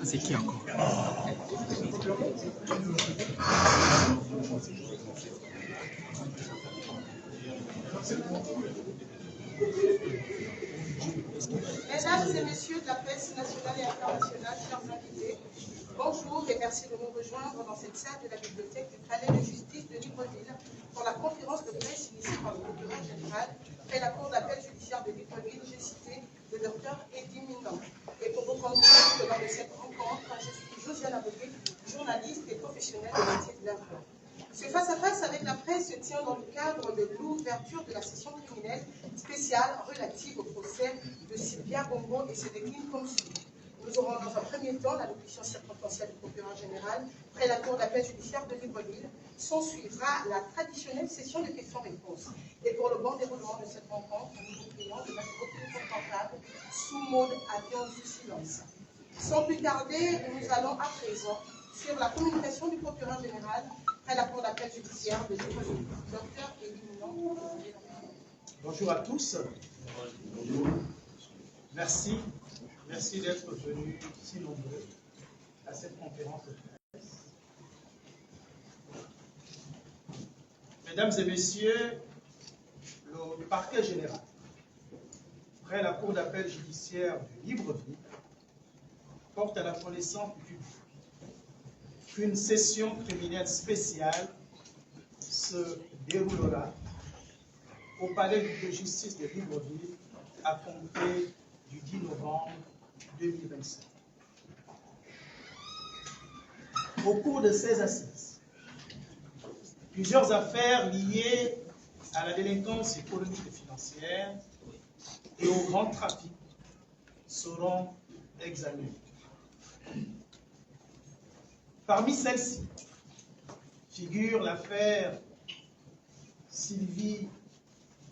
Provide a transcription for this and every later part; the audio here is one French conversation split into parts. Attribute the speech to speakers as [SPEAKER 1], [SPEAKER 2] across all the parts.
[SPEAKER 1] C'est qui encore?
[SPEAKER 2] Mesdames et messieurs de la presse nationale et internationale, chers invités, bonjour et merci de nous rejoindre dans cette salle de la bibliothèque du Palais de justice de Libreville pour la conférence de presse initiée par le procureur général et la Cour d'appel judiciaire de Libreville. J'ai cité le docteur Eddy Minam. Et pour vous convaincre que lors de cette rencontre, je suis Josiane Abogué, journaliste et professionnelle de métier de l'info. Ce face-à-face avec la presse se tient dans le cadre de l'ouverture de la session criminelle spéciale relative au procès de Sylvia Bongo et se décline comme suit. Nous aurons dans un premier temps l'allocution circonstancielle du procureur général près la Cour d'appel judiciaire de Libreville. S'en suivra la traditionnelle session de questions-réponses. Et pour le bon déroulement de cette rencontre, nous vous prions de mettre vos téléphones portables sous mode avion du silence. Sans plus tarder, nous allons à présent sur la communication du procureur général près la Cour d'appel judiciaire de Libreville. Docteur Eddy Minam.
[SPEAKER 3] Bonjour à tous. Bonjour. Merci d'être venus si nombreux à cette conférence de presse. Mesdames et messieurs, le parquet général, près la Cour d'appel judiciaire de Libreville, porte à la connaissance du public qu'une session criminelle spéciale se déroulera au palais de justice de Libreville à compter du 10 novembre 2025. Au cours de ces assises, plusieurs affaires liées à la délinquance économique et financière et au grand trafic seront examinées. Parmi celles-ci figure l'affaire Sylvie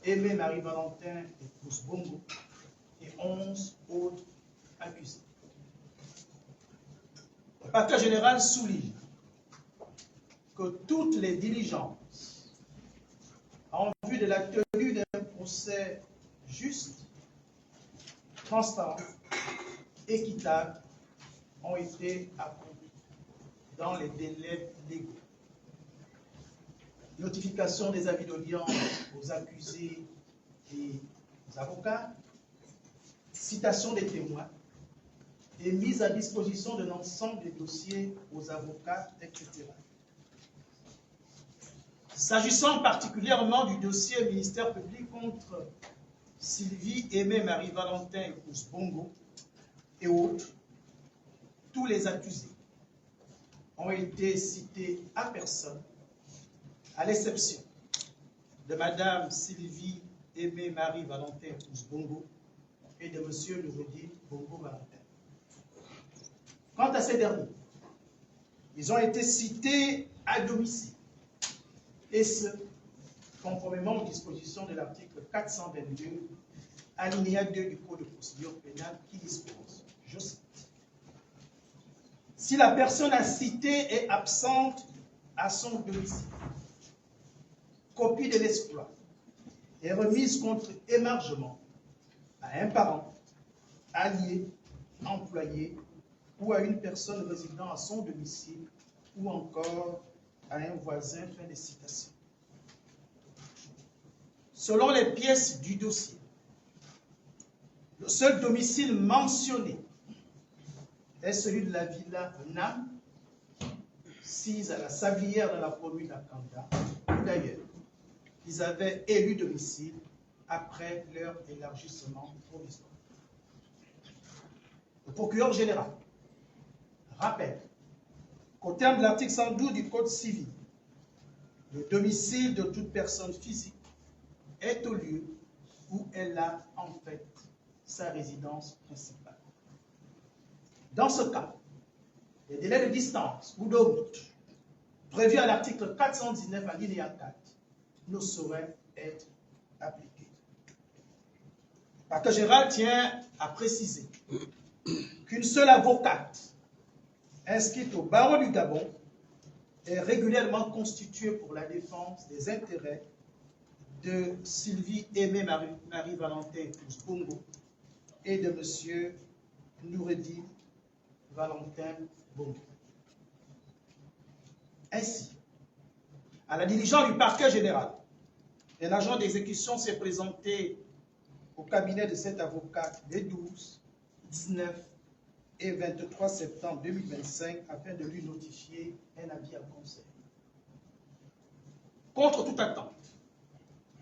[SPEAKER 3] Aimé Marie-Valentin et Pousse Bongo et 11 autres accusés. Le parquet général souligne que toutes les diligences en vue de la tenue d'un procès juste, transparent, équitable ont été accomplies dans les délais légaux. Notification des avis d'audience aux accusés et aux avocats, citation des témoins et mise à disposition de l'ensemble des dossiers aux avocats, etc. S'agissant particulièrement du dossier ministère public contre Sylvie Aimé Marie-Valentin et Pousse Bongo et autres, tous les accusés ont été cités à personne, à l'exception de Madame Sylvie Aimé Marie-Valentin Pousse Bongo et de Monsieur Noureddin Bongo Valentin. Quant à ces derniers, ils ont été cités à domicile, et ce, conformément aux dispositions de l'article 422, alinéa 2 du Code de procédure pénale qui dispose, je cite, si la personne à citer est absente à son domicile, copie de l'exploit est remise contre émargement à un parent, allié, employé ou à une personne résidant à son domicile ou encore à un voisin, fin de citation. Selon les pièces du dossier, le seul domicile mentionné est celui de la villa Nam, sise à la Sablière dans la commune d'Akanda, où d'ailleurs ils avaient élu domicile après leur élargissement provisoire. Le procureur général rappelle qu'au terme de l'article 112 du Code civil, le domicile de toute personne physique est au lieu où elle a en fait sa résidence principale. Dans ce cas, les délais de distance ou de route prévus à l'article 419 alinéa 4 ne sauraient être appliqués. Le parquet général tient à préciser qu'une seule avocate inscrite au barreau du Gabon est régulièrement constituée pour la défense des intérêts de Sylvie Aimé Marie-Valentin Pousse Bongo et de M. Noureddin Valentin Bongo. Ainsi, à la diligence du parquet général, un agent d'exécution s'est présenté au cabinet de cet avocat les 12, 19 et 23 septembre 2025 afin de lui notifier un avis à conseil. Contre toute attente,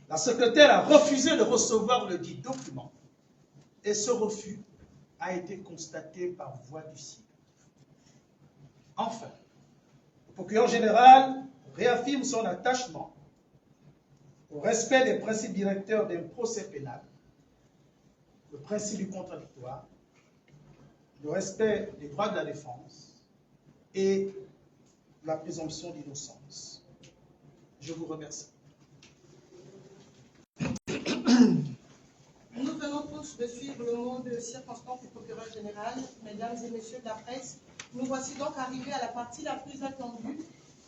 [SPEAKER 3] la secrétaire a refusé de recevoir le dit document et ce refus a été constaté par voie d'huissier. Enfin, le procureur général réaffirme son attachement au respect des principes directeurs d'un procès pénal, le principe du contradictoire, le respect des droits de la défense et la présomption d'innocence. Je vous remercie.
[SPEAKER 2] Nous venons tous de suivre le mot de circonstance du procureur général. Mesdames et messieurs de la presse, nous voici donc arrivés à la partie la plus attendue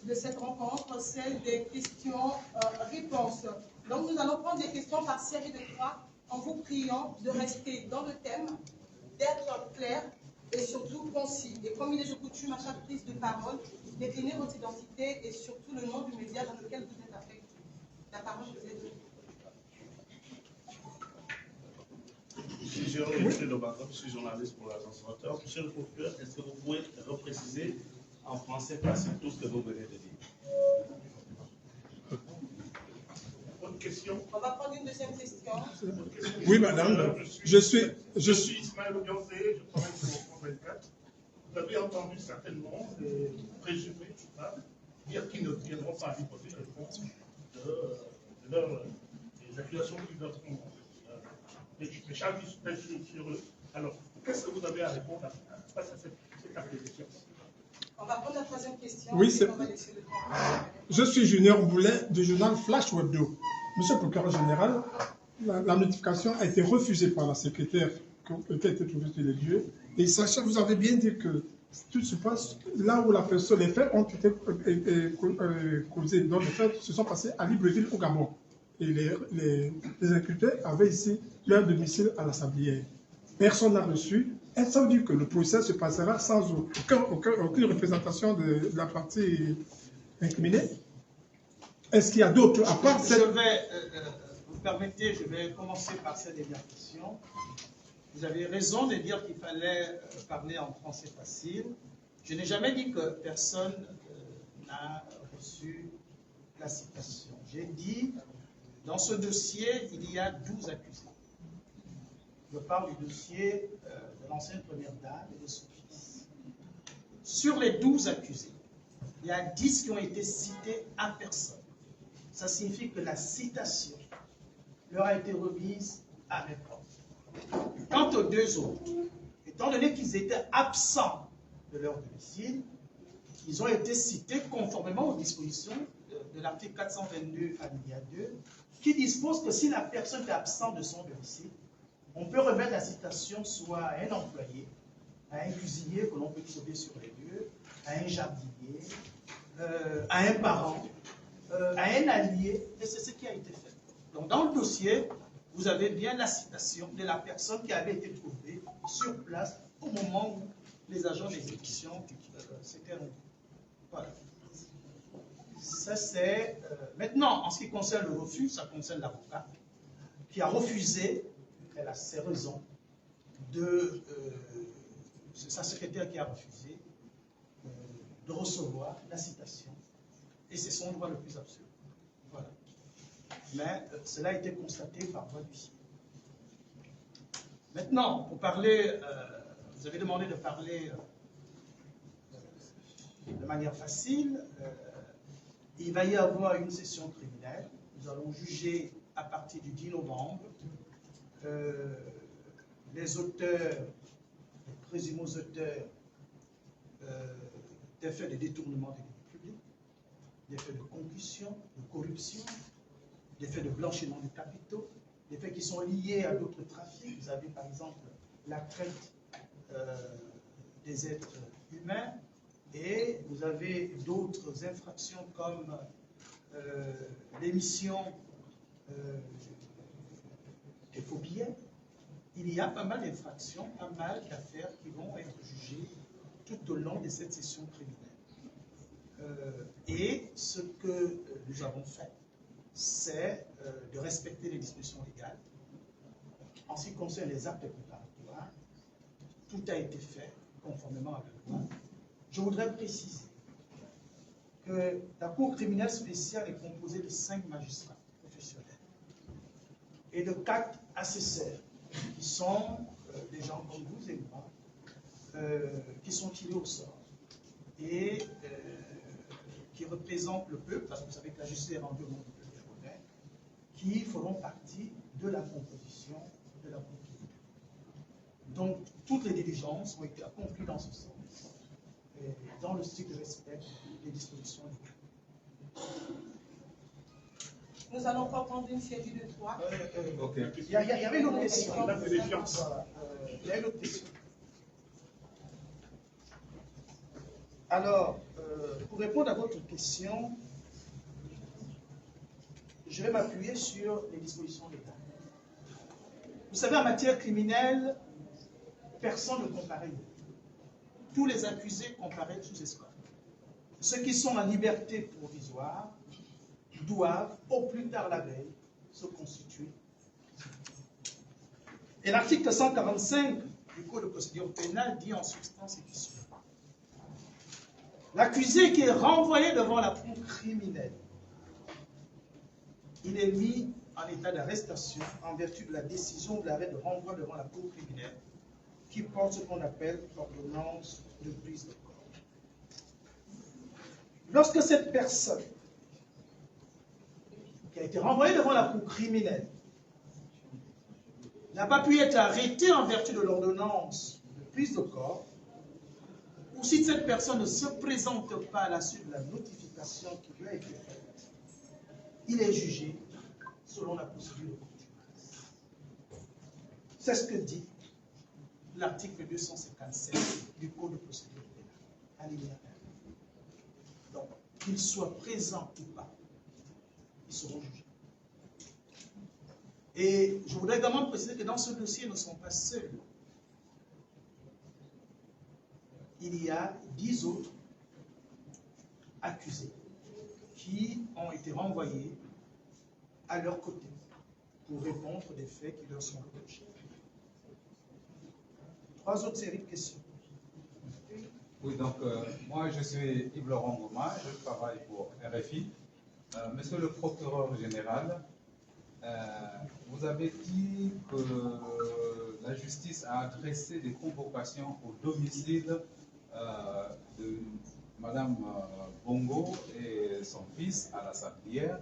[SPEAKER 2] de cette rencontre, celle des questions-réponses. Donc nous allons prendre des questions par série de 3 en vous priant de rester dans le thème, d'être clair et surtout concis. Et comme il est de coutume à chaque prise de parole, déclinez votre identité et surtout le nom du média dans lequel vous êtes affecté. La parole vous est donnée.
[SPEAKER 1] Je suis je suis journaliste pour l'agence Reuters. Monsieur le procureur, est-ce que vous pouvez repréciser en français facile tout ce que vous venez de dire?
[SPEAKER 4] Autre question?
[SPEAKER 2] On va prendre une deuxième question.
[SPEAKER 4] Oui, madame. Je suis Ismaël Obiancé, je travaille pour France 24. Vous avez entendu certainement des présumés coupables dire qu'ils ne viendront pas déposer les fonds des accusations qu'ils leur font. Les charges qui pèsent sur eux. Alors, qu'est-ce que vous avez à répondre face à cette accusation?
[SPEAKER 2] On va prendre la troisième question.
[SPEAKER 4] Oui, c'est.
[SPEAKER 5] Je suis Junior Boulet du journal Flash Webdo. Monsieur le procureur général, la notification a été refusée par la secrétaire qui a été trouvée sur les lieux. Et sachez, vous avez bien dit que tout se passe là où les faits ont été causés. Donc les faits se sont passés à Libreville au Gabon. Et les inculpés avaient ici leur domicile à la Sablière. Personne n'a reçu. Et ça veut dire que le procès se passera sans aucune représentation de la partie incriminée. Est-ce qu'il y a d'autres à part cette...
[SPEAKER 3] Vous permettez, je vais commencer par cette dernière question. Vous avez raison de dire qu'il fallait parler en français facile. Je n'ai jamais dit que personne n'a reçu la citation. J'ai dit, dans ce dossier, il y a 12 accusés. Je parle du dossier de l'ancienne première dame et de son fils. Sur les 12 accusés, il y a 10 qui ont été cités à personne. Ça signifie que la citation leur a été remise à l'épreuve. Quant aux deux autres, étant donné qu'ils étaient absents de leur domicile, ils ont été cités conformément aux dispositions de l'article 422 alinéa 2, qui dispose que si la personne est absente de son domicile, on peut remettre la citation soit à un employé, à un cuisinier que l'on peut trouver sur les lieux, à un jardinier, à un parent, à un allié, et c'est ce qui a été fait. Donc dans le dossier, vous avez bien la citation de la personne qui avait été trouvée sur place au moment où les agents d'exécution s'étaient rendus. Voilà. Ça c'est... Maintenant, en ce qui concerne le refus, ça concerne l'avocat qui a refusé, elle a ses raisons, c'est sa secrétaire qui a refusé de recevoir la citation. Et c'est son droit le plus absolu. Voilà. Mais cela a été constaté par voie d'huissier. Maintenant, pour parler, vous avez demandé de parler de manière facile. Il va y avoir une session criminelle. Nous allons juger à partir du 10 novembre les auteurs, les présumés auteurs des faits de détournement des deniers publics, des faits de concussion, de corruption, des faits de blanchiment de capitaux, des faits qui sont liés à d'autres trafics. Vous avez par exemple la traite des êtres humains, et vous avez d'autres infractions comme l'émission des faux billets. Il y a pas mal d'infractions, pas mal d'affaires qui vont être jugées tout au long de cette session criminelle. Et ce que nous avons fait, c'est de respecter les dispositions légales. En ce qui concerne les actes préparatoires, tout a été fait conformément à la loi. Je voudrais préciser que la Cour criminelle spéciale est composée de 5 magistrats professionnels et de 4 assesseurs qui sont des gens comme vous et moi, qui sont tirés au sort et qui représentent le peuple, parce que vous savez que la justice est rendue au nom du peuple gabonais, qui feront partie de la composition de la Cour criminelle. Donc, toutes les diligences ont été accomplies dans ce sens, et dans le strict respect des dispositions légales.
[SPEAKER 2] Nous allons encore prendre une série de 3.
[SPEAKER 3] Il y avait une autre question.
[SPEAKER 4] Il
[SPEAKER 3] y a une autre question. Alors, pour répondre à votre question, je vais m'appuyer sur les dispositions légales. Vous savez, en matière criminelle, personne ne comparaît. Tous les accusés comparaissent sous escorte. Ceux qui sont en liberté provisoire doivent, au plus tard la veille, se constituer. Et l'article 145 du Code de procédure pénale dit en substance et suivant. L'accusé qui est renvoyé devant la cour criminelle, il est mis en état d'arrestation en vertu de la décision ou de l'arrêt de renvoi devant la cour criminelle qui porte ce qu'on appelle l'ordonnance de prise de corps. Lorsque cette personne qui a été renvoyée devant la cour criminelle n'a pas pu être arrêtée en vertu de l'ordonnance de prise de corps, ou si cette personne ne se présente pas à la suite de la notification qui lui a été faite, il est jugé selon la procédure de contumace. C'est ce que dit l'article 257 du Code de procédure pénale, alinéa 1. Donc, qu'ils soient présents ou pas, ils seront jugés. Et je voudrais également préciser que dans ce dossier, nous ne sommes pas seuls. Il y a 10 autres accusés qui ont été renvoyés à leur côté pour répondre des faits qui leur sont reprochés. 3 autres séries de questions.
[SPEAKER 6] Oui, donc moi je suis Yves Laurent Gouma, je travaille pour RFI. Monsieur le procureur général, vous avez dit que la justice a adressé des convocations au domicile de Madame Bongo et son fils à la Sablière,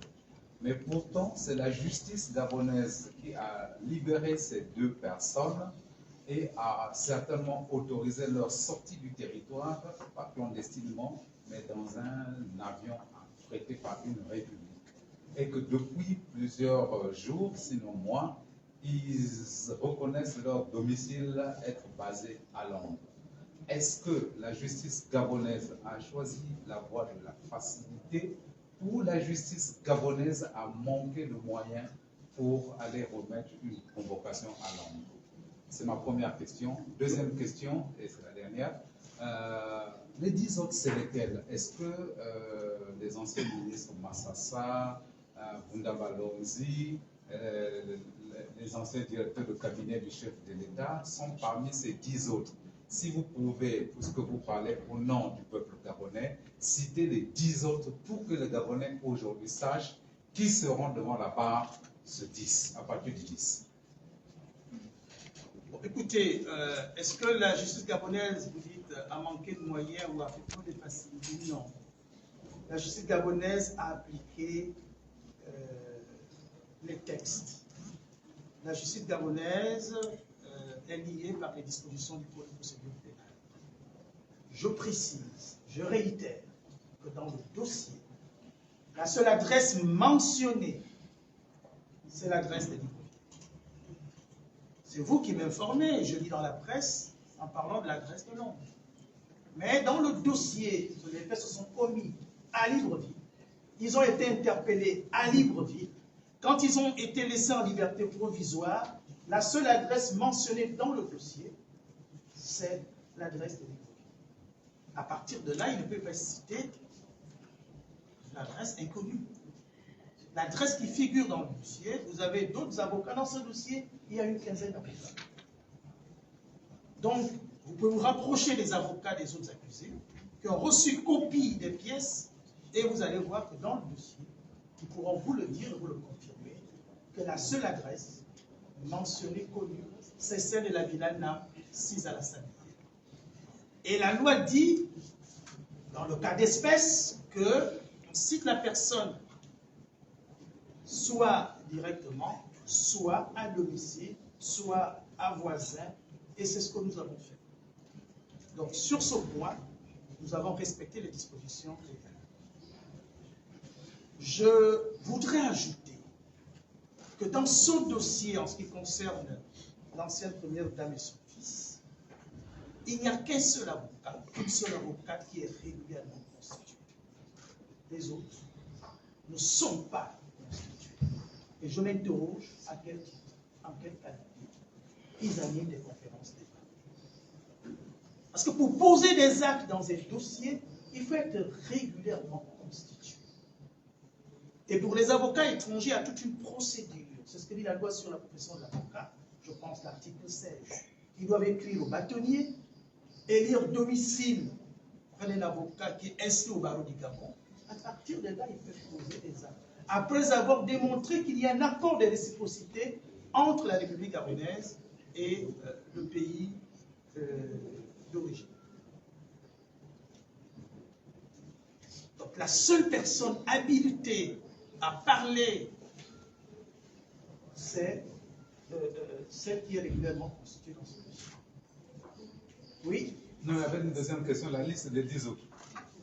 [SPEAKER 6] mais pourtant c'est la justice gabonaise qui a libéré ces 2 personnes et a certainement autorisé leur sortie du territoire, pas clandestinement, mais dans un avion prêté par une république. Et que depuis plusieurs jours, sinon mois, ils reconnaissent leur domicile être basé à Londres. Est-ce que la justice gabonaise a choisi la voie de la facilité ou la justice gabonaise a manqué de moyens pour aller remettre une convocation à Londres? C'est ma première question. Deuxième question, et c'est la dernière, les 10 autres, c'est lesquels? Est-ce que les anciens ministres Massassa, Bundaba Lomzi, les anciens directeurs de cabinet du chef de l'État sont parmi ces 10 autres? Si vous pouvez, puisque vous parlez au nom du peuple gabonais, citer les 10 autres pour que les Gabonais aujourd'hui sachent qui seront devant la barre ce 10, à partir du 10.
[SPEAKER 3] Bon, écoutez, est-ce que la justice gabonaise, vous dites, a manqué de moyens ou a fait trop de facilité? Non. La justice gabonaise a appliqué les textes. La justice gabonaise est liée par les dispositions du Code de procédure pénale. Je précise, je réitère que dans le dossier, la seule adresse mentionnée, c'est l'adresse de Libreville. C'est vous qui m'informez, je lis dans la presse en parlant de l'adresse de Londres. Mais dans le dossier, les faits se sont commis à Libreville. Ils ont été interpellés à Libreville. Quand ils ont été laissés en liberté provisoire, la seule adresse mentionnée dans le dossier, c'est l'adresse de Libreville. À partir de là, il ne peut pas citer l'adresse inconnue. L'adresse qui figure dans le dossier, vous avez d'autres avocats dans ce dossier, il y a une quinzaine d'avocats. Donc, vous pouvez vous rapprocher des avocats des autres accusés qui ont reçu copie des pièces et vous allez voir que dans le dossier, ils pourront vous le dire et vous le confirmer, que la seule adresse mentionnée, connue, c'est celle de la Villa Nam, 6 à la Salle. Et la loi dit, dans le cas d'espèce, qu'on cite la personne soit directement, soit à domicile, soit à voisin, et c'est ce que nous avons fait. Donc, sur ce point, nous avons respecté les dispositions légales. Je voudrais ajouter que dans ce dossier, en ce qui concerne l'ancienne première dame et son fils, il n'y a qu'un seul avocat, une seule avocate qui est régulièrement constituée. Les autres ne sont pas constitués. Et je m'interroge à quel titre, en quelle qualité ils animent des conférences d'état. Parce que pour poser des actes dans un dossier, il faut être régulièrement constitué. Et pour les avocats étrangers, il y a toute une procédure. C'est ce que dit la loi sur la profession de l'avocat, je pense l'article 16. Ils doivent écrire au bâtonnier, élire domicile auprès d'un avocat qui est inscrit au barreau du Gabon. À partir de là, ils peuvent poser des actes. Après avoir démontré qu'il y a un accord de réciprocité entre la République gabonaise et le pays d'origine. Donc la seule personne habilitée à parler, c'est celle qui est régulièrement constituée dans ce dossier. Oui?
[SPEAKER 6] Non, il y avait une deuxième question, la liste des 10 autres.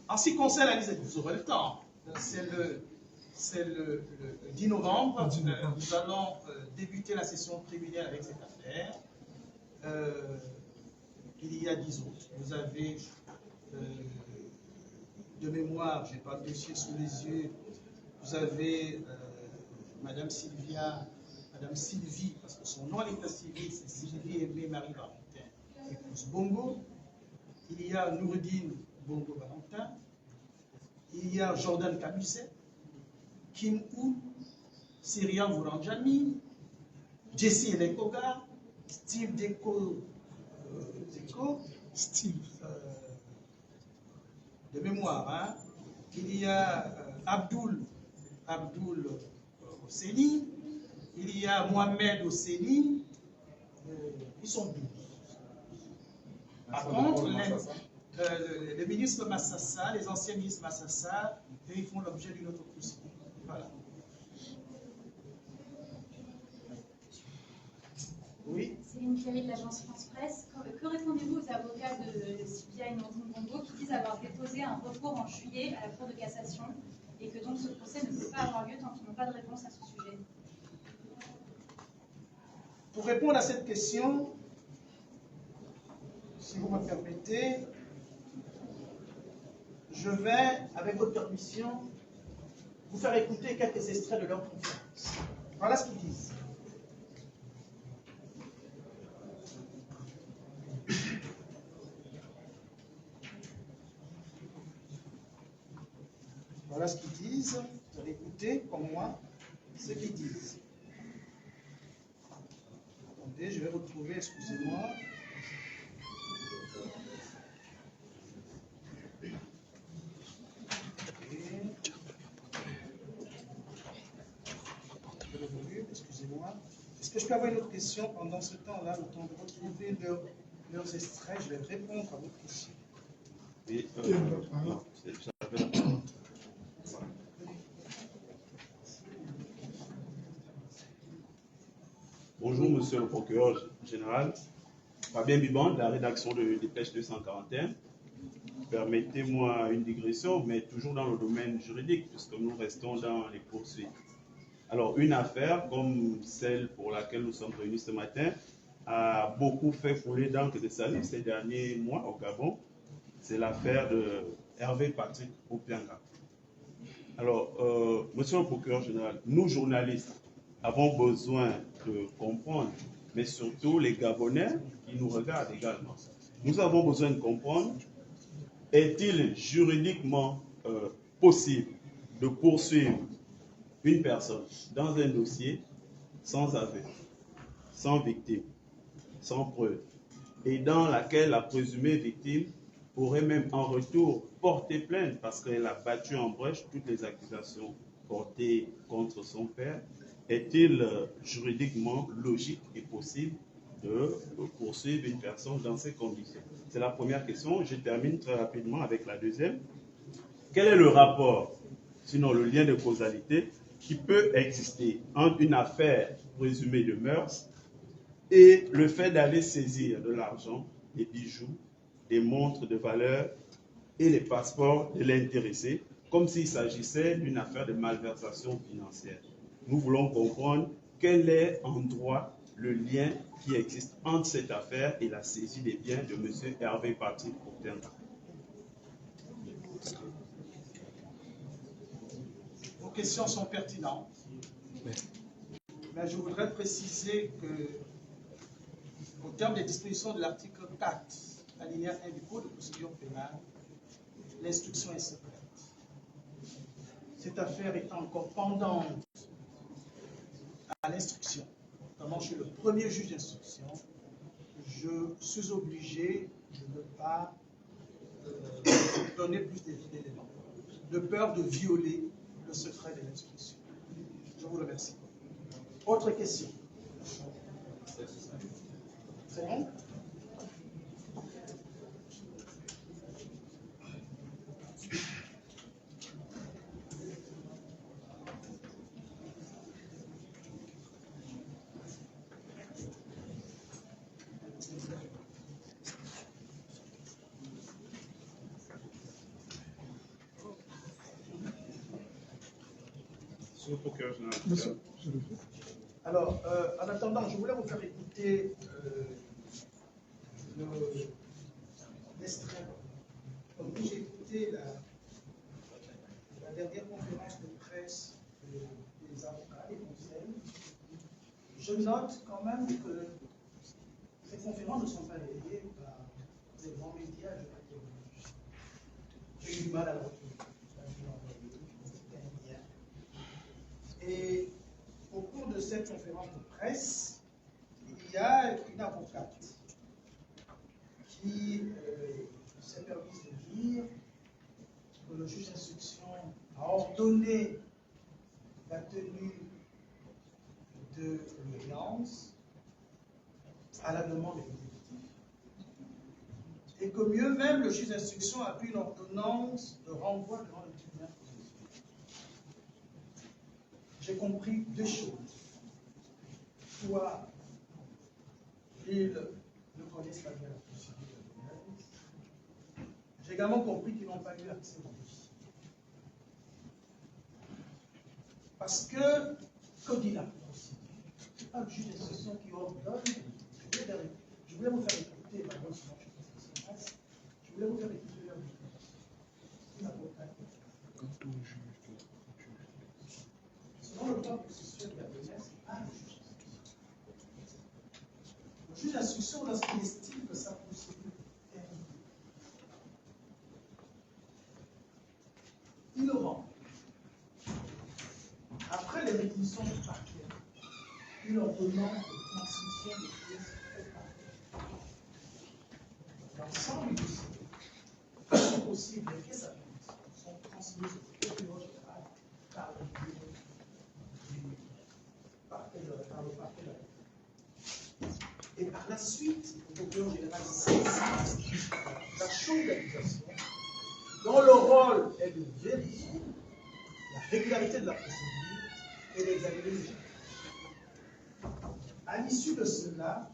[SPEAKER 3] En ce qui concerne la liste des 10, vous aurez le temps. C'est le 10 novembre. Nous allons débuter la session préliminaire avec cette affaire. Il y a 10 autres. Vous avez, de mémoire, je n'ai pas le dossier sous les yeux, vous avez Madame Sylvie, parce que son nom à l'état civil, c'est Sylvie Aimée Marie Valentin, épouse Bongo. Il y a Noureddine Bongo Valentin. Il y a Jordan Camusset, Kim Ou, Syrian Vouranjani, Jesse Elekoga, Steve Deko, de mémoire, hein. Il y a Abdoul Osseni, il y a Mohamed Osseni, ils sont 12. Par contre, les ministres Massassa, les anciens ministres Massassa, ils font l'objet d'une autre procédure. Voilà. Oui.
[SPEAKER 7] Céline Thierry de l'agence France Presse. Que répondez-vous aux avocats de Sylvia et Nandine Bongo qui disent avoir déposé un recours en juillet à la Cour de cassation et que donc ce procès ne peut pas avoir lieu tant qu'ils n'ont pas de réponse à ce sujet?
[SPEAKER 3] Pour répondre à cette question, si vous me permettez, je vais, avec votre permission, vous faire écouter quelques extraits de leur conférence. Voilà ce qu'ils disent. Voilà ce qu'ils disent. Vous allez écouter, comme moi, ce qu'ils disent. Attendez, je vais retrouver, excusez-moi. Excusez-moi. Est-ce que je peux avoir une autre question pendant ce temps-là, le temps de retrouver leurs extraits? Je vais répondre à votre question.
[SPEAKER 1] Oui, bonjour, monsieur le procureur général. Fabien Biban, de la rédaction de Dépêche 241. Permettez-moi une digression, mais toujours dans le domaine juridique, puisque nous restons dans les poursuites. Alors, une affaire comme celle pour laquelle nous sommes réunis ce matin a beaucoup fait couler d'encre de salive ces derniers mois au Gabon. C'est l'affaire de Hervé Patrick Opianga. Alors, monsieur le procureur général, nous journalistes avons besoin de comprendre, mais surtout les Gabonais qui nous regardent également. Nous avons besoin de comprendre est-il juridiquement possible de poursuivre une personne dans un dossier sans aveu, sans victime, sans preuve, et dans laquelle la présumée victime pourrait même en retour porter plainte parce qu'elle a battu en brèche toutes les accusations portées contre son père? Est-il juridiquement logique et possible de poursuivre une personne dans ces conditions? C'est la première question. Je termine très rapidement avec la deuxième. Quel est le rapport, sinon le lien de causalité, qui peut exister entre une affaire présumée de mœurs et le fait d'aller saisir de l'argent, des bijoux, des montres de valeur et les passeports de l'intéressé, comme s'il s'agissait d'une affaire de malversation financière? Nous voulons comprendre quel est en droit le lien qui existe entre cette affaire et la saisie des biens de M. Hervé Patrick Courtin.
[SPEAKER 3] Vos questions sont pertinentes, mais je voudrais préciser que, au terme des dispositions de l'article 4, alinéa 1 du Code de procédure pénale, l'instruction est secrète. Cette affaire est encore pendante à l'instruction, notamment chez le premier juge d'instruction. Je suis obligé de ne pas donner plus d'éléments, de peur de violer le secret de l'instruction. Je vous remercie. Autre question? C'est bon?
[SPEAKER 5] Monsieur,
[SPEAKER 3] Alors, en attendant, je voulais vous faire écouter l'extrait. Donc, j'ai écouté la dernière conférence de presse des avocats et conseils. Je note quand même que ces conférences ne sont pas relayées par les grands médias. J'ai eu du mal à le retrouver. Et au cours de cette conférence de presse, il y a une avocate qui s'est permis de dire que le juge d'instruction a ordonné la tenue de l'audience à la demande de l'exécutif, et que mieux même le juge d'instruction a pris une ordonnance de renvoi devant le tribunal. J'ai compris deux choses. Soit ils ne connaissent pas bien la procédure de l'audience. J'ai également compris qu'ils n'ont pas eu accès au dossier. Parce que dit la procédure? Ce n'est pas le juge d'instruction qui ordonne. Je voulais vous faire écouter, maintenant, sinon je pense que ça passe. Je voulais vous faire écouter leur une avocate. Selon le droit processuel de la jeunesse, le juge d'instruction, lorsqu'il estime que sa procédure est terminée, il le rend. Après les réquisitions du parquet, il leur demande de transmission des pièces au parquet. L'ensemble du dossier, si possible, les pièces à sont transmises au procureur général par le parquet de la. Et par la suite, le procureur général saisit la chambre d'accusation, dont le rôle est de vérifier la régularité de la procédure et d'examiner les gens. À l'issue de cela,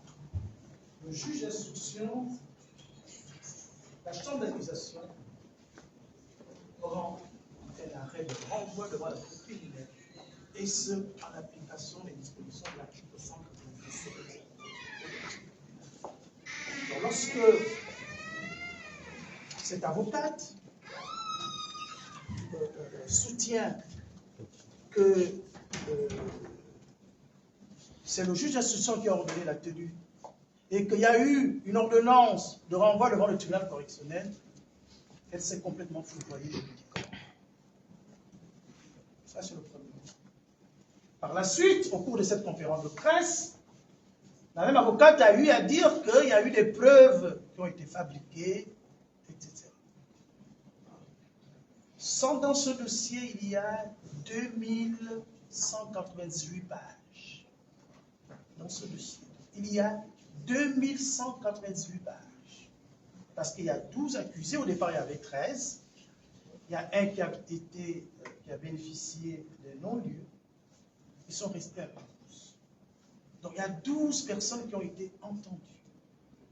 [SPEAKER 3] le juge d'instruction, la chambre d'accusation, rend un arrêt de renvoi devant la cour criminelle, et ce, en application des dispositions de l'article 197. Donc, lorsque cette avocate soutient que c'est le juge d'instruction qui a ordonné la tenue et qu'il y a eu une ordonnance de renvoi devant le tribunal correctionnel, elle s'est complètement foudroyée des médicaments. Ça, c'est le premier. Par la suite, au cours de cette conférence de presse, la même avocate a eu à dire qu'il y a eu des preuves qui ont été fabriquées, etc. Dans ce dossier, il y a 2198 pages. Dans ce dossier, il y a 2198 pages. Parce qu'il y a 12 accusés, au départ il y avait 13. Il y a un qui a bénéficié de non-lieu. Ils sont restés à 12. Donc il y a 12 personnes qui ont été entendues.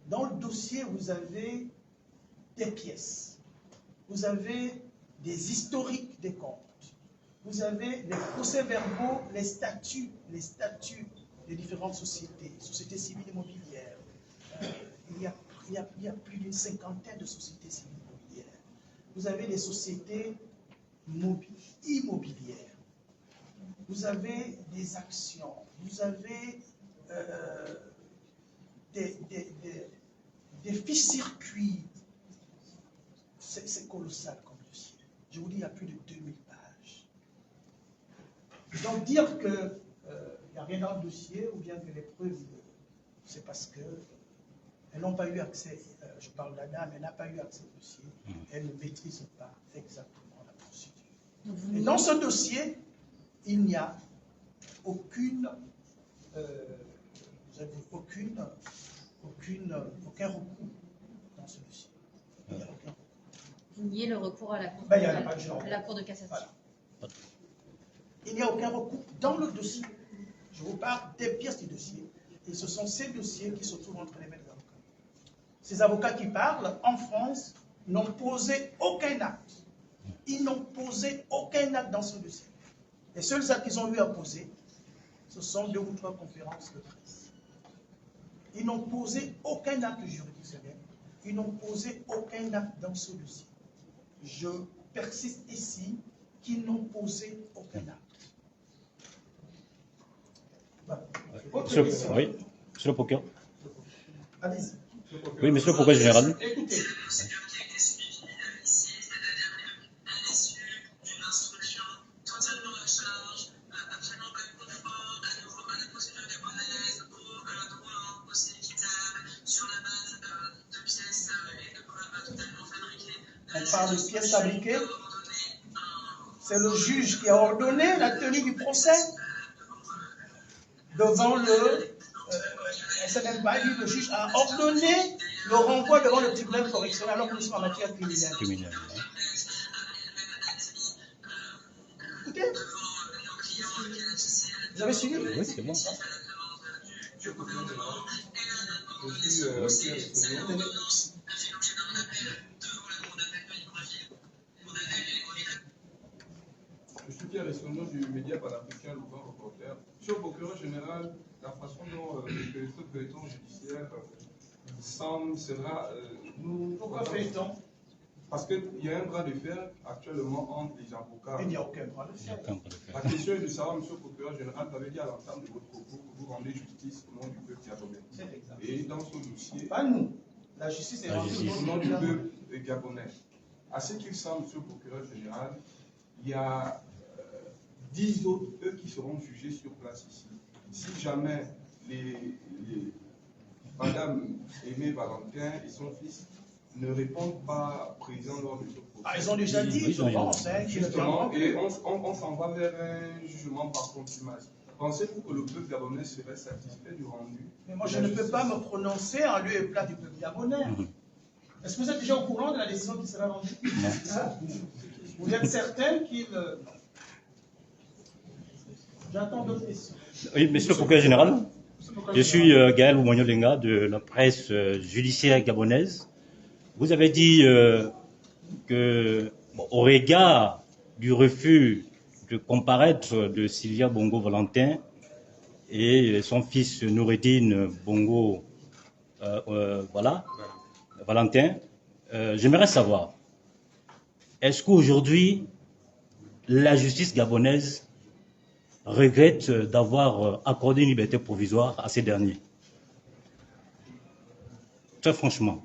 [SPEAKER 3] Dans le dossier, vous avez des pièces. Vous avez des historiques des comptes. Vous avez les procès-verbaux, les statuts des différentes sociétés civiles immobilières. Il y a plus d'une cinquantaine de sociétés civiles immobilières. Vous avez des sociétés immobilières. Vous avez des actions. Vous avez des fiches circuits. C'est colossal comme dossier. Je vous dis, il y a plus de 2000 pages. Donc dire qu'il n'y a rien dans le dossier ou bien que les preuves, c'est parce qu'elles n'ont pas eu accès, je parle de la dame, elle n'a pas eu accès au dossier, elle ne maîtrise pas exactement la procédure. Et dans ce dossier, il n'y a aucun recours dans ce dossier. Il n'y a aucun recours.
[SPEAKER 7] Vous niez le recours à la Cour, la Cour de cassation.
[SPEAKER 3] Voilà. Il n'y a aucun recours dans le dossier. Je vous parle des pièces du dossier. Et ce sont ces dossiers qui se trouvent entre les mains des avocats. Ces avocats qui parlent, en France, n'ont posé aucun acte. Ils n'ont posé aucun acte dans ce dossier. Les seuls actes qu'ils ont eu à poser, ce sont 2 ou 3 conférences de presse. Ils n'ont posé aucun acte juridictionnel. Ils n'ont posé aucun acte dans ce dossier. Je persiste ici qu'ils n'ont posé aucun acte. Voilà.
[SPEAKER 8] Oui, monsieur le procureur.
[SPEAKER 3] Allez-y.
[SPEAKER 8] Oui, monsieur le procureur général.
[SPEAKER 3] Écoutez. Elle parle de pièces fabriquées. C'est le juge qui a ordonné la tenue du procès devant le... elle ne sait même pas, le juge a ordonné le renvoi devant le tribunal correctionnel alors que nous sommes en matière criminelle. Écoutez, vous avez suivi?
[SPEAKER 8] Oui, c'est bon.
[SPEAKER 9] Je suis Pierre Essono du média panafricain Louvain Reporter. Monsieur le procureur général, la façon dont le feuilleton judiciaire sera...
[SPEAKER 3] Pourquoi feuilleton?
[SPEAKER 9] Parce qu'il y a un bras de fer actuellement entre les avocats.
[SPEAKER 3] Il n'y a aucun bras de fer.
[SPEAKER 9] La question est de savoir, monsieur le procureur général, vous avez dit à l'entame de votre propos que vous rendez justice au nom du peuple gabonais.
[SPEAKER 3] C'est exact.
[SPEAKER 9] Et dans ce dossier...
[SPEAKER 3] Pas nous. La justice est rendue
[SPEAKER 9] au nom du peuple gabonais. À ce qu'il semble, monsieur le procureur général, il y a 10 autres, eux, qui seront jugés sur place ici. Si jamais Madame Aimée Valentin et son fils ne répondent pas présents lors de ce procès.
[SPEAKER 3] Ah, ils ont déjà dit, je pense,
[SPEAKER 9] justement, et on s'en va vers un jugement par contumace. Pensez-vous que le peuple gabonais serait satisfait du rendu?
[SPEAKER 3] Mais moi, je ne peux pas me prononcer en lieu et place du peuple gabonais. Est-ce que vous êtes déjà au courant de la décision qui sera rendue? Vous êtes certain qu'il... J'attends d'autres questions.
[SPEAKER 8] Oui, monsieur le procureur général, je suis Gaël Oumonyolenga de la presse judiciaire gabonaise. Vous avez dit que, au regard du refus de comparaître de Sylvia Bongo Valentin et son fils Noureddine Bongo Valentin, j'aimerais savoir, est-ce qu'aujourd'hui, la justice gabonaise regrette d'avoir accordé une liberté provisoire à ces derniers? Très franchement.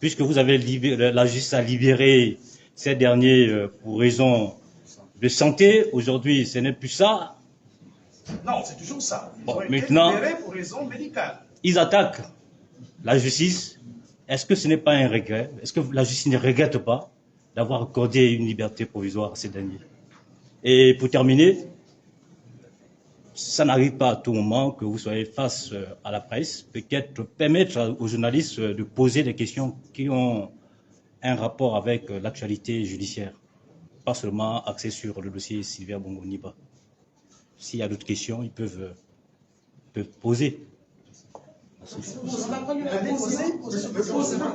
[SPEAKER 8] puisque vous avez la justice a libéré ces derniers pour raison de santé, aujourd'hui ce n'est plus ça.
[SPEAKER 3] Non, c'est toujours ça. Ils ont été
[SPEAKER 8] maintenant,
[SPEAKER 3] libérés pour raison médicale.
[SPEAKER 8] Ils attaquent la justice. Est-ce que ce n'est pas un regret? Est-ce que la justice ne regrette pas d'avoir accordé une liberté provisoire à ces derniers? Et pour terminer, ça n'arrive pas à tout moment que vous soyez face à la presse, peut-être permettre aux journalistes de poser des questions qui ont un rapport avec l'actualité judiciaire, pas seulement axé sur le dossier Sylvia Bongo-Ondimba. S'il y a d'autres questions, ils peuvent poser.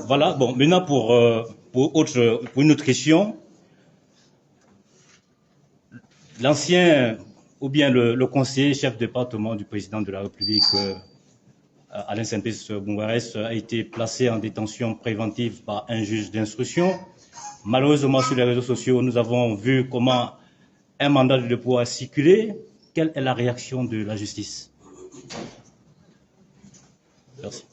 [SPEAKER 8] Voilà, bon, maintenant pour une autre question. L'ancien, ou bien le conseiller chef de département du président de la République, Alain Saint-Péce Boumbarès, a été placé en détention préventive par un juge d'instruction. Malheureusement, sur les réseaux sociaux, nous avons vu comment un mandat de dépôt a circulé. Quelle est la réaction de la justice? Merci.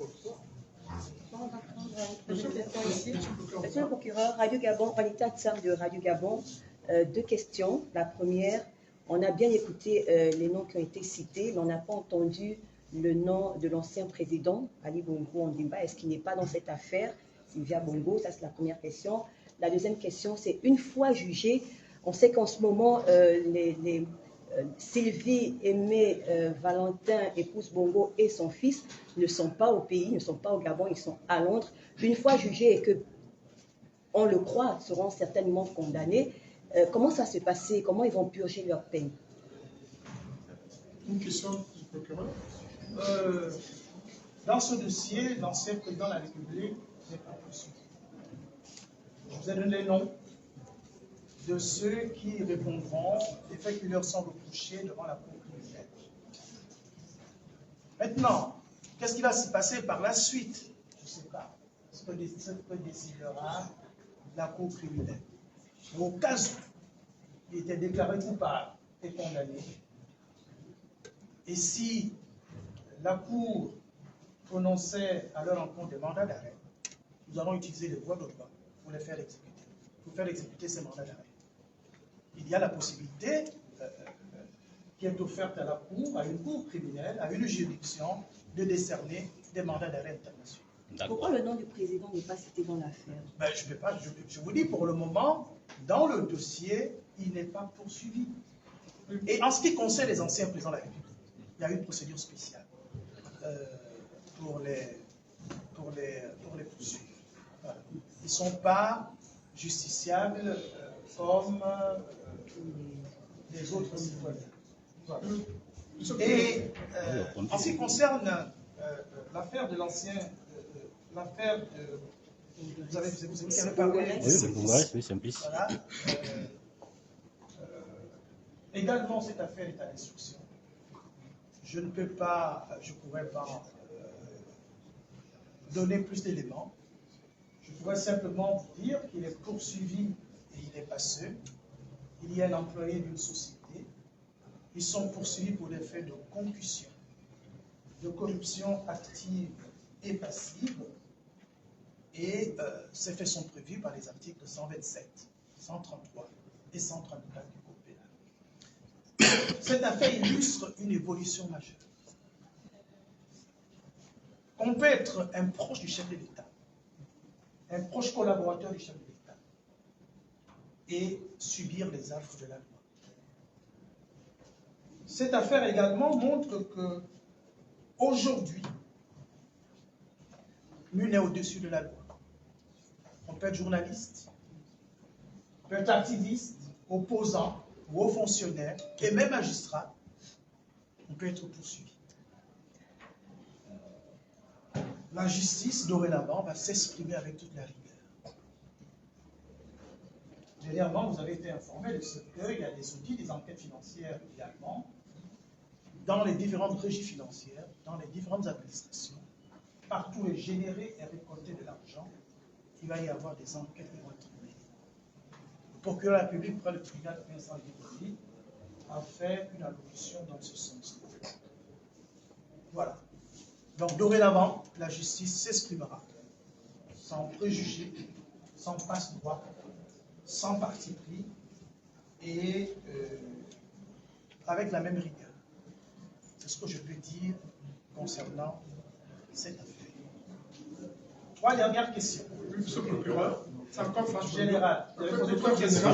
[SPEAKER 10] Monsieur le procureur, Radio Gabon, en état de Sam de Radio Gabon, deux questions. La première, on a bien écouté les noms qui ont été cités, mais on n'a pas entendu le nom de l'ancien président, Ali Bongo Ondimba. Est-ce qu'il n'est pas dans cette affaire, Sylvia Bongo? Ça, c'est la première question. La deuxième question, c'est une fois jugé, on sait qu'en ce moment, Sylvie, Aimé, Valentin, épouse Bongo et son fils ne sont pas au pays, ne sont pas au Gabon, ils sont à Londres. Une fois jugés et que, on le croit, seront certainement condamnés, comment ça va se passer? Comment ils vont purger leur peine?
[SPEAKER 5] Une question du procureur.
[SPEAKER 3] Dans ce dossier, l'ancien président de la République n'est pas poursuivi. Je vous ai donné les noms de ceux qui répondront des faits qui leur sont reprochés devant la Cour criminelle. Maintenant, qu'est-ce qui va se passer par la suite? Je ne sais pas. Ce que décidera la Cour criminelle. Mais au cas où il était déclaré coupable et condamné, et si la Cour prononçait à leur encontre des mandats d'arrêt, nous allons utiliser les voies de droit pour les faire exécuter, pour faire exécuter ces mandats d'arrêt. Il y a la possibilité qui est offerte à la Cour, à une Cour criminelle, à une juridiction, de décerner des mandats d'arrêt internationaux.
[SPEAKER 10] Pourquoi le nom du président n'est pas cité dans l'affaire?
[SPEAKER 3] Ben, je vous dis, pour le moment, dans le dossier, il n'est pas poursuivi. Et en ce qui concerne les anciens présidents de la République, il y a une procédure spéciale pour les poursuivre. Voilà. Ils ne sont pas justiciables comme les autres citoyens. Voilà. Et en ce qui concerne l'affaire de l'ancien, l'affaire de... Vous avez parlé de
[SPEAKER 8] oui, Simplice.
[SPEAKER 3] Voilà. Également, cette affaire est à l'instruction. Je ne peux pas, je ne pourrais pas donner plus d'éléments. Je pourrais simplement vous dire qu'il est poursuivi et il n'est pas seul. Il y a un employé d'une société. Ils sont poursuivis pour des faits de concussion, de corruption active et passive. Et ces faits sont prévus par les articles 127, 133 et 134 du Code pénal. Cette affaire illustre une évolution majeure. On peut être un proche du chef de l'État, un proche collaborateur du chef de l'État, et subir les affres de la loi. Cette affaire également montre que, aujourd'hui, nul n'est au-dessus de la loi. On peut être journaliste, on peut être activiste, opposant, ou haut fonctionnaire, et même magistrat, on peut être poursuivi. La justice, dorénavant, va s'exprimer avec toute la rigueur. Dernièrement, vous avez été informé de ce qu'il y a des outils, des enquêtes financières également, dans les différentes régies financières, dans les différentes administrations, partout est généré et récolté de l'argent, il va y avoir des enquêtes qui vont être menées. Le procureur de la République près le tribunal de Vincent Guigoli a fait une allocution dans ce sens-là. Voilà. Donc, dorénavant, la justice s'exprimera sans préjugés, sans passe-droit, sans parti pris et avec la même rigueur. C'est ce que je peux dire concernant cette affaire. 3 dernières questions.
[SPEAKER 5] Monsieur le procureur, c'est encore flash
[SPEAKER 3] Général.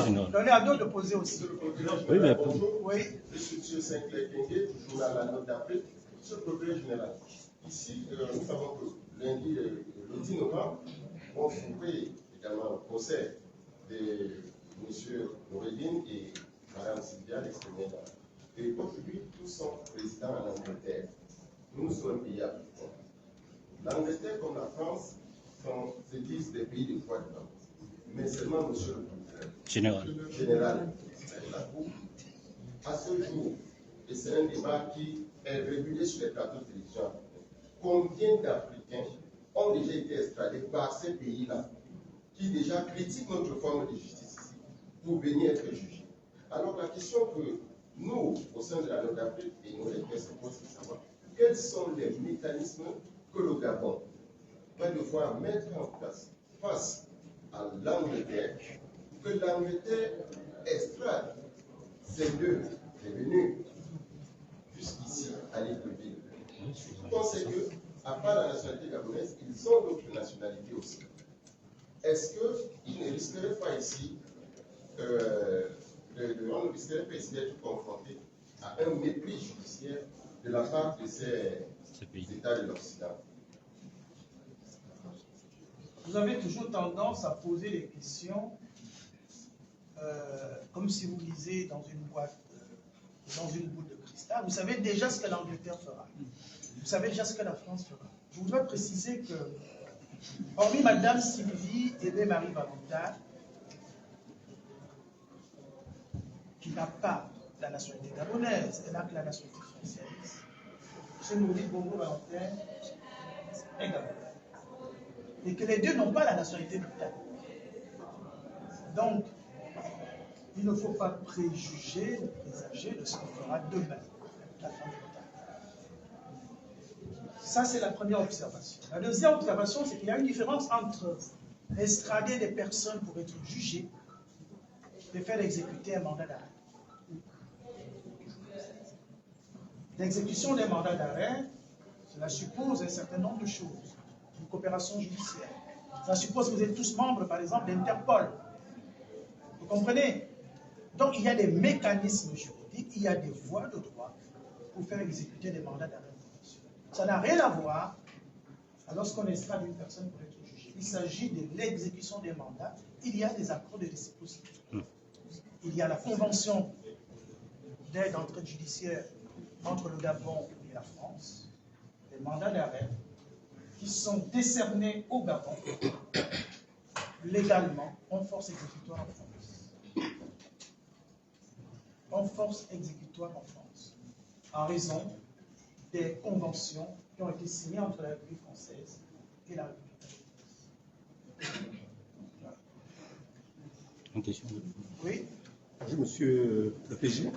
[SPEAKER 5] général.
[SPEAKER 3] Donnez à d'autres de poser aussi.
[SPEAKER 8] Oui, mais
[SPEAKER 11] bonjour.
[SPEAKER 3] Oui.
[SPEAKER 11] Monsieur Sinclair Kengue, journal La Note d'Afrique. Monsieur le procureur général, ici, nous savons que lundi, le 10 novembre, on souffrait également au procès de M. Noureddine et Mme Sylvia, l'ex-première. Et aujourd'hui, tous sont présidents en Angleterre. Nous sommes un pays africain. L'Angleterre, comme la France, se disent des pays de droit de l'homme. Mais seulement, monsieur le procureur général, la Cour, à ce jour, et c'est un débat qui est régulé sur les plateaux de télévision, combien d'Africains ont déjà été extradés par ces pays-là, qui déjà critiquent notre forme de justice ici, pour venir être jugés. Alors la question que nous, au sein de la Note d'Afrique, et nos lecteurs se posent, c'est de savoir quels sont les mécanismes que le Gabon va devoir mettre en place face à l'Angleterre, que l'Angleterre extrade ces deux dévenus jusqu'ici à Libreville. On sait que, à part la nationalité gabonaise, ils ont d'autres nationalités aussi. Est-ce qu'ils ne risqueraient pas ici, on ne risquerait pas ici d'être confronté à un mépris judiciaire de la part de ces États de l'Occident?
[SPEAKER 3] Vous avez toujours tendance à poser les questions comme si vous lisez dans une boîte, dans une boule de cristal. Vous savez déjà ce que l'Angleterre fera. Vous savez déjà ce que la France fera. Je voudrais préciser que, hormis Madame Sylvie et Marie Valentin, qui n'a pas la nationalité gabonaise, elle n'a que la nationalité française. M. Noureddine Bongo Valentin est gabonais. Et que les deux n'ont pas la nationalité britannique. Donc, il ne faut pas préjuger, présager de ce qu'on fera demain, la fin du temps. Ça, c'est la première observation. La deuxième observation, c'est qu'il y a une différence entre extrader des personnes pour être jugées et faire exécuter un mandat d'arrêt. L'exécution des mandats d'arrêt, cela suppose un certain nombre de choses. Une coopération judiciaire. Ça suppose que vous êtes tous membres, par exemple, d'Interpol. Vous comprenez? Donc, il y a des mécanismes juridiques, il y a des voies de droit pour faire exécuter des mandats d'arrêt. Ça n'a rien à voir lorsqu'on extrade une personne pour être jugée. Il s'agit de l'exécution des mandats. Il y a des accords de réciprocité. Il y a la convention d'aide d'entraide judiciaire entre le Gabon et la France. Les mandats d'arrêt qui sont décernés au Gabon légalement en force exécutoire en France. En force exécutoire en France. En raison des conventions qui ont été signées entre la République française et la République.
[SPEAKER 8] Une question.
[SPEAKER 3] Oui.
[SPEAKER 12] Bonjour, monsieur le PG.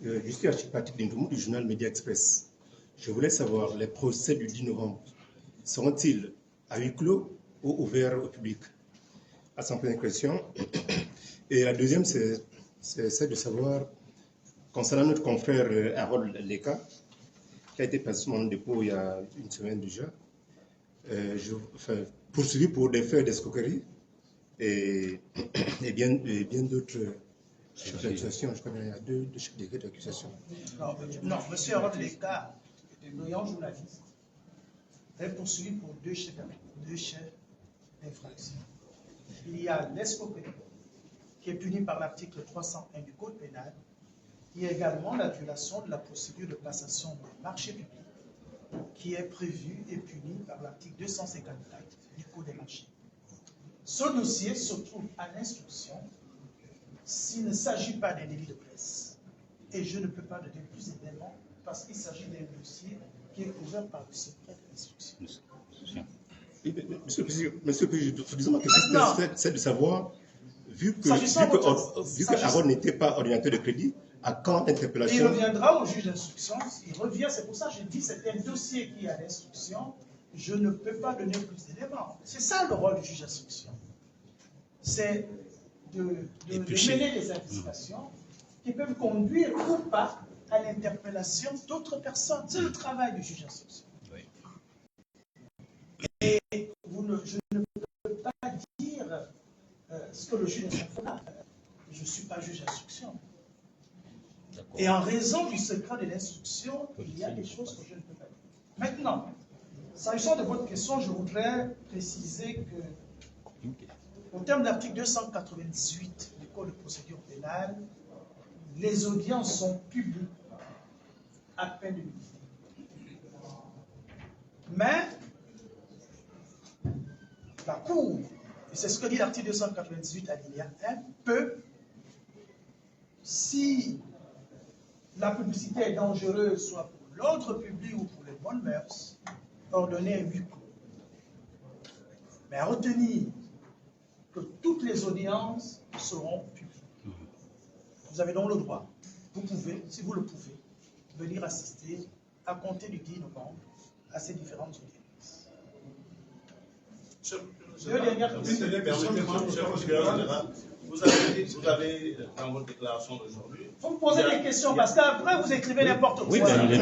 [SPEAKER 12] Je suis Archie Patrick Dindoumou du journal Média Express. Je voulais savoir, les procès du 10 novembre, seront-ils à huis clos ou ouverts au public? À sa première question. Et la deuxième, c'est celle de savoir, concernant notre confrère Harold Leka, qui a été passé mon dépôt il y a une semaine déjà, poursuivi pour des faits d'escroquerie et bien d'autres accusations. Je connais, il y a deux degrés d'accusation.
[SPEAKER 3] Non, M. Harold Leka est un brillant journaliste. Il est poursuivi pour deux chefs d'infraction. Il y a l'escroquerie, qui est puni par l'article 301 du Code pénal. Il y a également la violation de la procédure de passation des marchés publics, qui est prévue et punie par l'article 254 du Code des marchés. Ce dossier se trouve à l'instruction s'il ne s'agit pas d'un délit de presse. Et je ne peux pas donner plus d'éléments parce qu'il s'agit d'un dossier qui est couvert par le secret de l'instruction.
[SPEAKER 12] Monsieur le Président, ma question, c'est de savoir, vu que Harold n'était pas ordinateur de crédit, à quand l'interpellation?
[SPEAKER 3] Il reviendra au juge d'instruction, il revient, c'est pour ça que je dis que c'est un dossier qui est à l'instruction je ne peux pas donner plus d'éléments. C'est ça le rôle du juge d'instruction. C'est de mener des investigations qui peuvent conduire ou pas à l'interpellation d'autres personnes. C'est le travail du juge d'instruction.
[SPEAKER 8] Oui.
[SPEAKER 3] Et je ne peux pas dire ce que le juge d'instruction fera. Je ne suis pas juge d'instruction. Et en raison du secret de l'instruction, il y a des choses que je ne peux pas dire. Maintenant, s'agissant de votre question, je voudrais préciser que, au terme de l'article 298 du Code de procédure pénale, les audiences sont publiques à peine de nullité. Mais la Cour, et c'est ce que dit l'article 298 alinéa 1, peut, si la publicité est dangereuse, soit pour l'ordre public ou pour les bonnes mœurs, ordonner un huis clos. Mais à retenir que toutes les audiences seront publiques. Vous avez donc le droit. Vous pouvez, si vous le pouvez, venir assister à compter du 10 novembre à ces différentes audiences.
[SPEAKER 1] Deux dernières questions. Vous avez, dans votre déclaration d'aujourd'hui...
[SPEAKER 3] Vous me posez des questions, parce qu'après vous écrivez n'importe quoi.
[SPEAKER 8] Oui,
[SPEAKER 3] vous avez,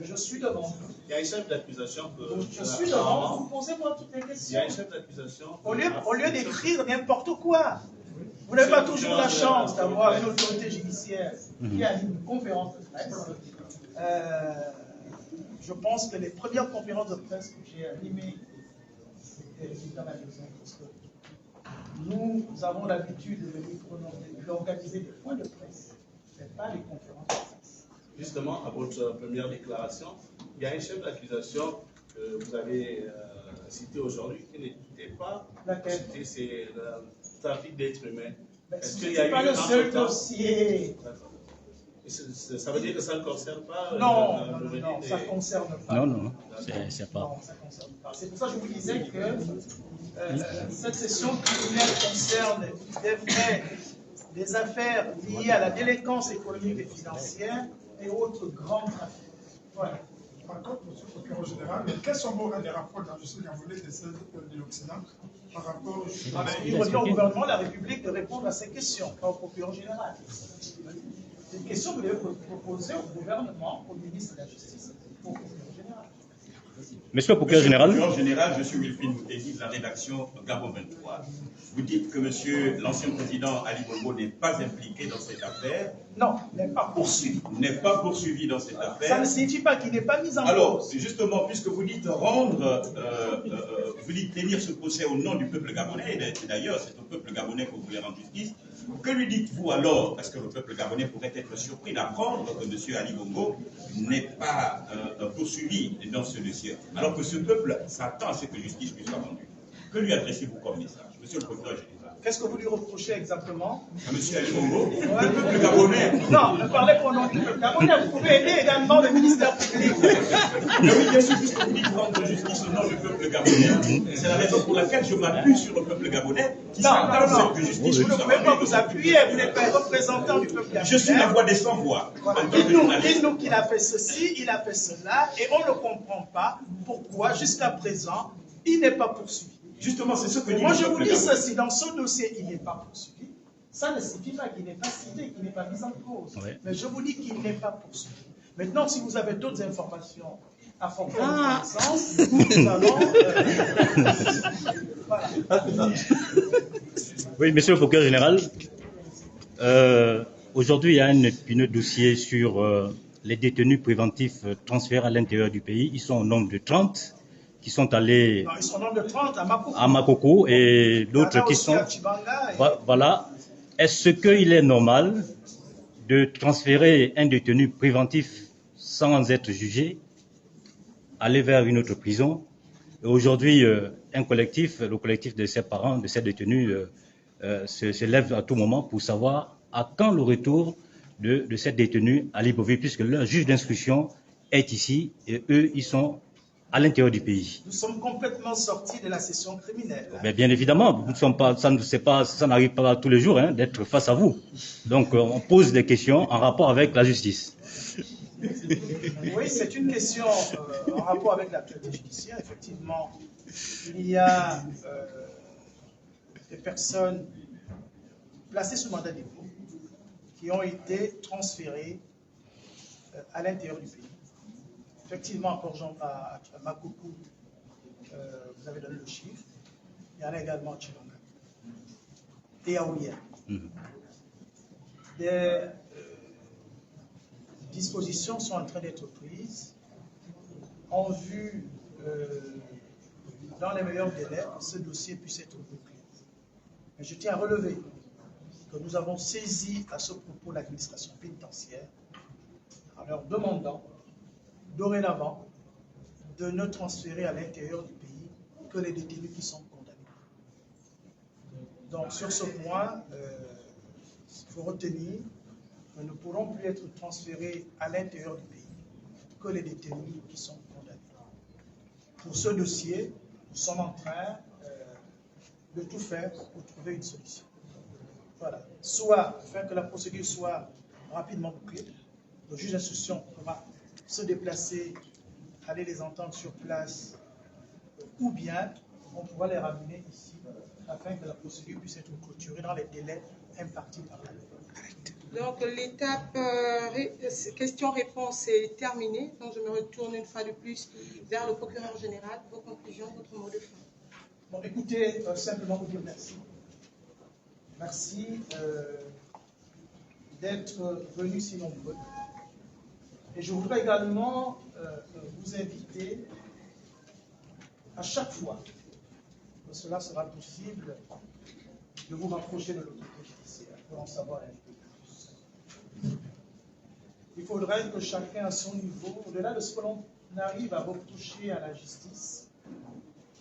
[SPEAKER 3] je suis devant vous.
[SPEAKER 1] Il y a un chef d'accusation que...
[SPEAKER 3] Je suis devant vous, posez-moi toutes les questions.
[SPEAKER 1] Il y a un chef d'accusation...
[SPEAKER 3] Au lieu d'écrire n'importe quoi, vous n'avez pas toujours la chance d'avoir une autorité judiciaire qui a une conférence de presse. Je pense que les premières conférences de presse que j'ai animées, c'était dans la maison, parce que nous avons l'habitude de venir organiser des points de presse, mais pas les conférences de presse.
[SPEAKER 1] Justement, à votre première déclaration, il y a un chef d'accusation que vous avez cité aujourd'hui qui n'était pas cité, c'est le trafic d'êtres humains.
[SPEAKER 3] Est-ce qu'il y a eu pas le seul dossier?
[SPEAKER 1] Ça veut dire que ça ne concerne pas...
[SPEAKER 3] Non, ça ne concerne pas.
[SPEAKER 8] Non, c'est pas.
[SPEAKER 3] Non, ça ne concerne pas. C'est pour ça que je vous disais que cette session criminelle concerne des affaires liées à la délinquance économique et financière et autres grands trafics. Voilà.
[SPEAKER 5] Par contre, M. le procureur général, quels sont vos rapports dans la justice gabonaise et celle de l'Occident par rapport
[SPEAKER 3] il revient au gouvernement de la République de répondre à ces questions, pas au procureur général. C'est une question que vous devez proposer au gouvernement, au ministre de la Justice, au procureur général.
[SPEAKER 8] Monsieur le procureur général.
[SPEAKER 13] Monsieur le procureur général, je suis Wilfried Moutedi de la rédaction Gabon 23. Vous dites que monsieur l'ancien président Ali Bongo n'est pas impliqué dans cette affaire.
[SPEAKER 3] Non, n'est pas poursuivi.
[SPEAKER 13] N'est pas poursuivi dans cette affaire.
[SPEAKER 3] Ça ne signifie pas qu'il n'est pas mis en cause.
[SPEAKER 13] Alors, justement, puisque vous dites rendre, vous dites tenir ce procès au nom du peuple gabonais, et d'ailleurs c'est au peuple gabonais que vous voulez rendre justice, que lui dites-vous alors? Parce que le peuple gabonais pourrait être surpris d'apprendre que monsieur Ali Bongo n'est pas poursuivi dans ce dossier, alors que ce peuple s'attend à ce que justice lui soit rendue. Que lui adressez-vous comme message, monsieur le procureur général?
[SPEAKER 3] Qu'est-ce que vous lui reprochez exactement?
[SPEAKER 13] À M. Ali Bongo, le peuple gabonais.
[SPEAKER 3] Non, ne parlez pas au nom du peuple gabonais, vous pouvez aider également le ministère public.
[SPEAKER 13] Mais oui, bien sûr, puisque vous dites rendre justice au nom du peuple gabonais, c'est la raison pour laquelle je m'appuie sur le peuple gabonais qui s'attend que justice.
[SPEAKER 3] Vous ne pouvez pas vous appuyer, vous n'êtes pas représentant du peuple gabonais.
[SPEAKER 13] Je suis la voix des sans-voix.
[SPEAKER 3] Voilà. Dites-nous qu'il a fait ceci, il a fait cela, et on ne comprend pas pourquoi, jusqu'à présent, il n'est pas poursuivi.
[SPEAKER 13] Justement, c'est ce que dit
[SPEAKER 3] moi, je vous dis ceci, dans ce dossier, il n'est pas poursuivi. Ça ne signifie pas qu'il n'est pas cité, qu'il n'est pas mis en cause. Oui. Mais je vous dis qu'il n'est pas poursuivi. Maintenant, si vous avez d'autres informations à fonction de connaissance, nous allons... voilà.
[SPEAKER 8] Oui, monsieur le procureur général, aujourd'hui, il y a un épineux dossier sur les détenus préventifs transférés à l'intérieur du pays. Ils sont au nombre de 30. Qui sont allés
[SPEAKER 3] non, ils sont au nombre de 30
[SPEAKER 8] à Makoko et d'autres qui sont... Voilà. Est-ce qu'il est normal de transférer un détenu préventif sans être jugé, aller vers une autre prison? Aujourd'hui, un collectif, le collectif de ses parents, de ces détenus, se lève à tout moment pour savoir à quand le retour de ces détenus à Libreville, puisque leur juge d'instruction est ici et eux, ils sont à l'intérieur du pays.
[SPEAKER 3] Nous sommes complètement sortis de la session criminelle.
[SPEAKER 8] Mais bien évidemment, nous ne sommes pas, ça n'arrive pas tous les jours d'être face à vous. Donc on pose des questions en rapport avec la justice.
[SPEAKER 3] Oui, c'est une question en rapport avec l'actualité judiciaire. Effectivement, il y a des personnes placées sous mandat de dépôt qui ont été transférées à l'intérieur du pays. Effectivement, à Makoukou, vous avez donné le chiffre. Il y en a également à Chilonga et à Ouya. Des dispositions sont en train d'être prises en vue, dans les meilleurs délais, que ce dossier puisse être bouclé. Mais je tiens à relever que nous avons saisi à ce propos l'administration pénitentiaire en leur demandant dorénavant de ne transférer à l'intérieur du pays que les détenus qui sont condamnés. Donc sur ce point, il faut retenir que nous ne pourrons plus être transférés à l'intérieur du pays que les détenus qui sont condamnés. Pour ce dossier, nous sommes en train de tout faire pour trouver une solution. Voilà. Soit, afin que la procédure soit rapidement bouclée, le juge d'instruction pourra se déplacer, aller les entendre sur place, ou bien on pourra les ramener ici afin que la procédure puisse être clôturée dans les délais impartis par la loi.
[SPEAKER 2] Donc l'étape question-réponse est terminée. Donc je me retourne une fois de plus vers le procureur général. Vos conclusions, votre mot de fin.
[SPEAKER 3] Bon, écoutez, simplement vous dire merci. Merci d'être venus si nombreux. Et je voudrais également vous inviter à chaque fois que cela sera possible de vous rapprocher de l'autorité judiciaire pour en savoir un peu plus. Il faudrait que chacun à son niveau, au-delà de ce que l'on arrive à reprocher à la justice,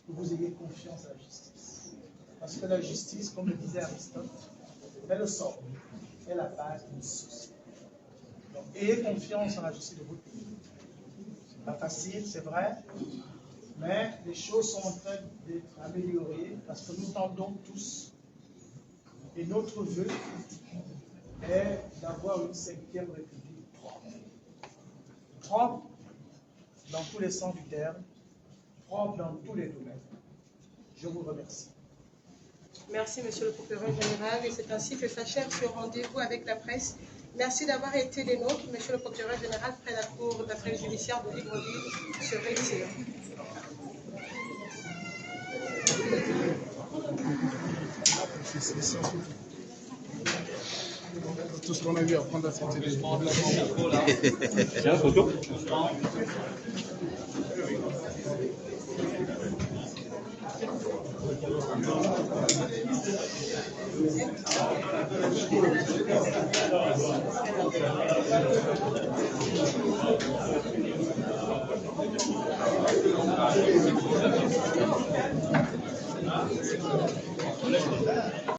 [SPEAKER 3] que vous ayez confiance à la justice. Parce que la justice, comme le disait Aristote, est le socle, est la base d'une société. Donc, ayez confiance en la justice de votre pays. C'est pas facile, c'est vrai, mais les choses sont en train d'être améliorées parce que nous tendons tous, et notre vœu est d'avoir une 5e République propre. Propre dans tous les sens du terme, propre dans tous les domaines. Je vous remercie.
[SPEAKER 2] Merci, Monsieur le procureur général. Et c'est ainsi que s'achève ce rendez-vous avec la presse. Merci d'avoir été des nôtres. Monsieur le procureur général, près la cour d'appel judiciaire de Libreville, se retire.
[SPEAKER 9] Tout ce qu'on a vu apprendre à cette télé.
[SPEAKER 8] C'est un photo. Voilà.